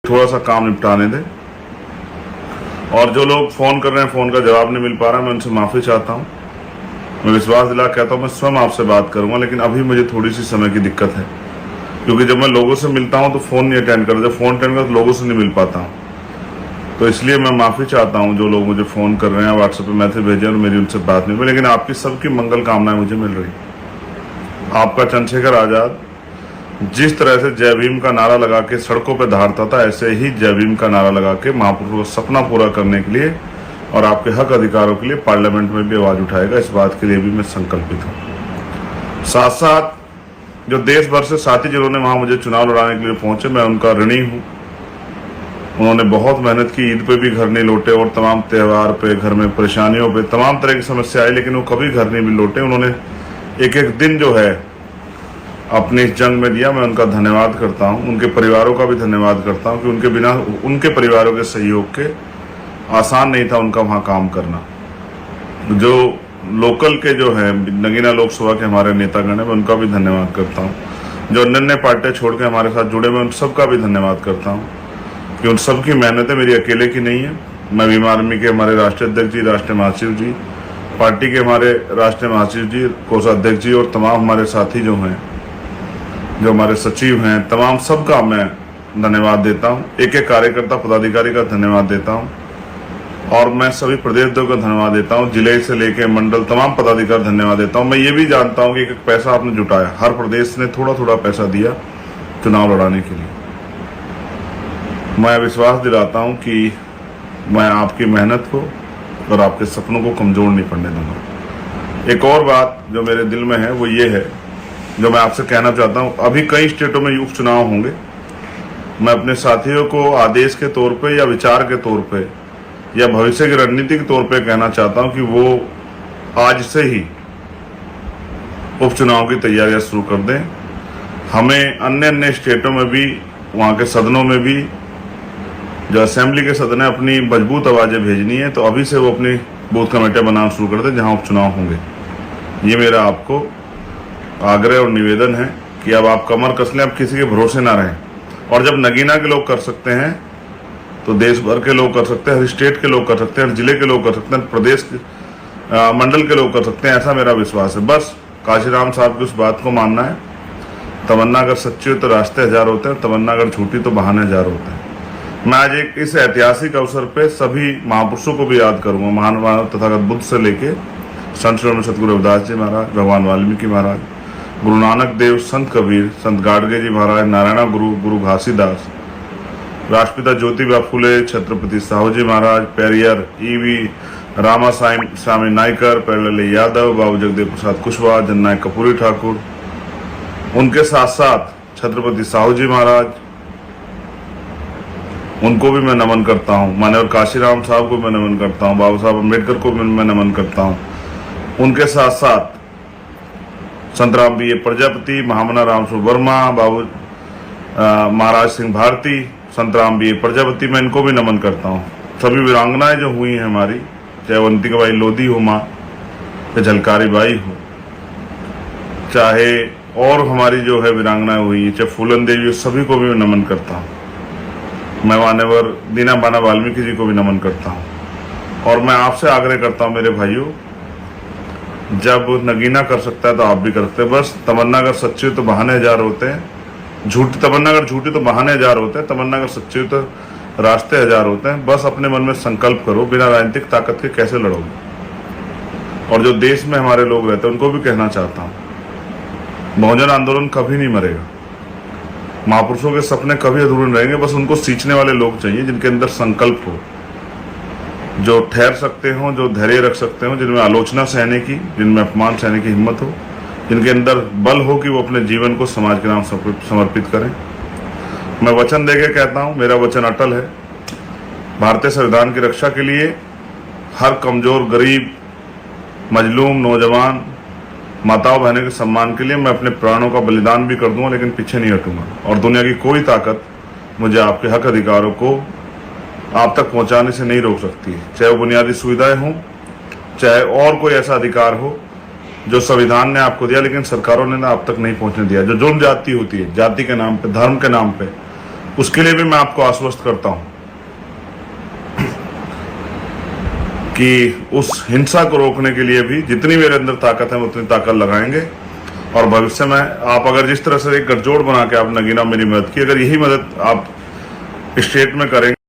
थोड़ा सा काम निपटाने दें। और जो लोग फ़ोन कर रहे हैं, फ़ोन का जवाब नहीं मिल पा रहा, मैं उनसे माफ़ी चाहता हूँ। मैं विश्वास दिला कहता हूँ मैं स्वयं आपसे बात करूँगा, लेकिन अभी मुझे थोड़ी सी समय की दिक्कत है, क्योंकि जब मैं लोगों से मिलता हूँ तो फ़ोन नहीं अटेंड करता, जब फ़ोन अटेंड करता तो लोगों से नहीं मिल पाता हूँ। तो इसलिए मैं माफ़ी चाहता हूँ जो लोग मुझे फ़ोन कर रहे हैं, व्हाट्सएप पर मैसेज भेजे और मेरी उनसे बात नहीं हुई, लेकिन आपकी सबकी मंगल कामनाएं मुझे मिल रही। आपका चंद्रशेखर आज़ाद जिस तरह से जय भीम का नारा लगा के सड़कों पर दहाड़ता था, ऐसे ही जय भीम का नारा लगा के महापुरुषों का सपना पूरा करने के लिए और आपके हक अधिकारों के लिए पार्लियामेंट में भी आवाज उठाएगा। इस बात के लिए भी मैं संकल्पित हूँ। साथ साथ जो देश भर से साथी जिन्होंने वहां मुझे चुनाव लड़ाने के लिए पहुंचे, मैं उनका ऋणी हूँ। उन्होंने बहुत मेहनत की, ईद पे भी घर नहीं लौटे और तमाम त्यौहार पे, घर में परेशानियों पे, तमाम तरह की समस्या आई, लेकिन वो कभी घर नहीं भी लौटे। उन्होंने एक एक दिन जो है अपनी इस जंग में दिया। मैं उनका धन्यवाद करता हूं, उनके परिवारों का भी धन्यवाद करता हूं कि उनके बिना, उनके परिवारों के सहयोग के आसान नहीं था उनका वहां काम करना। जो लोकल के जो है नगीना लोकसभा के हमारे नेतागण हैं, मैं उनका भी धन्यवाद करता हूं। जो अन्य पार्टियां छोड़ के हमारे साथ जुड़े, मैं उन सबका भी धन्यवाद करता हूँ कि उन सबकी मेहनतें मेरी अकेले की नहीं है। मैं भीम आर्मी के हमारे राष्ट्रीय अध्यक्ष जी, राष्ट्रीय महासचिव जी, पार्टी के हमारे राष्ट्रीय महासचिव जी, कोषाध्यक्ष जी और तमाम हमारे साथी जो हैं, जो हमारे सचिव हैं, तमाम सबका मैं धन्यवाद देता हूं। एक एक कार्यकर्ता पदाधिकारी का धन्यवाद देता हूं और मैं सभी प्रदेश का धन्यवाद देता हूं, जिले से लेकर मंडल तमाम पदाधिकारी धन्यवाद देता हूं। मैं ये भी जानता हूं कि एक पैसा आपने जुटाया, हर प्रदेश ने थोड़ा थोड़ा पैसा दिया चुनाव लड़ाने के लिए। मैं विश्वास दिलाता हूं कि मैं आपकी मेहनत को और आपके सपनों को कमजोर नहीं पड़ने दूंगा। एक और बात जो मेरे दिल में है वो ये है, जो मैं आपसे कहना चाहता हूं, अभी कई स्टेटों में उपचुनाव होंगे। मैं अपने साथियों को आदेश के तौर पे या विचार के तौर पे या भविष्य की रणनीति के तौर पे कहना चाहता हूं कि वो आज से ही उपचुनाव की तैयारियां शुरू कर दें। हमें अन्य स्टेटों में भी, वहां के सदनों में भी, जो असेंबली के सदन है, अपनी मजबूत आवाजें भेजनी है, तो अभी से वो अपनी बूथ कमेटियां बनाना शुरू कर दें जहां उपचुनाव होंगे। ये मेरा आपको आग्रह और निवेदन है कि अब आप कमर कस लें, अब किसी के भरोसे ना रहें। और जब नगीना के लोग कर सकते हैं तो देश भर के लोग कर सकते हैं, हर स्टेट के लोग कर सकते हैं, हर जिले के लोग कर सकते हैं, प्रदेश मंडल के लोग कर सकते हैं, ऐसा मेरा विश्वास है। बस काशीराम साहब की उस बात को मानना है, तमन्ना अगर सच्ची हो तो रास्ते हजार होते हैं, तमन्ना अगर झूठी तो बहाने हजार होते हैं। मैं आज एक इस ऐतिहासिक अवसर पे सभी महापुरुषों को भी याद करूंगा, महान मानव तथागत बुद्ध से लेके संत श्री सतगुरु रविदास जी महाराज, भगवान वाल्मीकि महाराज, गुरु नानक देव, संत कबीर, संत गाडगे जी महाराज, नारायण गुरु, गुरु घासीदास, राष्ट्रपिता ज्योतिबा फुले, छत्रपति साहू जी महाराज, पेरियर ईवी रामा स्वामी नायकर, पेरले यादव, बाबू जगदेव प्रसाद कुशवाहा, जननायक कपूरी ठाकुर, उनके साथ साथ छत्रपति साहू जी महाराज, उनको भी मैं नमन करता हूँ। माननीय काशीराम साहब को मैं नमन करता हूँ, बाबा साहब अम्बेडकर को मैं नमन करता हूँ। उनके साथ साथ संतराम बी ए प्रजापति, महामना रामसुर वर्मा, बाबू महाराज सिंह भारती, संतराम बी ए प्रजापति, मैं इनको भी नमन करता हूँ। सभी वीरांगनाएं जो हुई हैं हमारी, चाहे वंतिका बाई लोधी हो माँ, चाहे झलकारी बाई हो, चाहे और हमारी जो है वीरांगनाएं हुई, चाहे फूलन देवी, सभी को भी मैं नमन करता हूँ। मैं मान्यवर दीना बाना वाल्मीकि जी को भी नमन करता हूँ। और मैं आपसे आग्रह करता हूँ मेरे भाइयों, जब नगीना कर सकता है तो आप भी कर सकते हैं। बस तमन्ना अगर सच्ची हो तो बहाने हजार होते हैं, झूठी तमन्ना अगर झूठी तो बहाने हजार होते हैं, तमन्ना अगर सच्ची हो तो रास्ते हजार होते हैं। बस अपने मन में संकल्प करो, बिना राजनीतिक ताकत के कैसे लड़ोगे। और जो देश में हमारे लोग रहते हैं उनको भी कहना चाहता हूँ, बहुजन आंदोलन कभी नहीं मरेगा, महापुरुषों के सपने कभी अधूरे नहीं रहेंगे। बस उनको सींचने वाले लोग चाहिए जिनके अंदर संकल्प हो, जो ठहर सकते हो, जो धैर्य रख सकते हो, जिनमें आलोचना सहने की, जिनमें अपमान सहने की हिम्मत हो, जिनके अंदर बल हो कि वो अपने जीवन को समाज के नाम समर्पित करें। मैं वचन देके कहता हूं, मेरा वचन अटल है। भारतीय संविधान की रक्षा के लिए हर कमजोर, गरीब, मजलूम, नौजवान, माताओं बहनों के सम्मान के लिए मैं अपने प्राणों का बलिदान भी कर दूंगा, लेकिन पीछे नहीं हटूंगा। और दुनिया की कोई ताकत मुझे आपके हक अधिकारों को आप तक पहुंचाने से नहीं रोक सकती है, चाहे वो बुनियादी सुविधाएं हों, चाहे और कोई ऐसा अधिकार हो जो संविधान ने आपको दिया लेकिन सरकारों ने ना आप तक नहीं पहुंचने दिया। जो जुर्म जाति होती है, जाति के नाम पे, धर्म के नाम पे, उसके लिए भी मैं आपको आश्वस्त करता हूं कि उस हिंसा को रोकने के लिए भी जितनी मेरे अंदर ताकत है हम उतनी ताकत लगाएंगे। और भविष्य में आप अगर जिस तरह से एक गठजोड़ बना के आप नगीना मेरी मदद की, अगर यही मदद आप स्टेट में करेंगे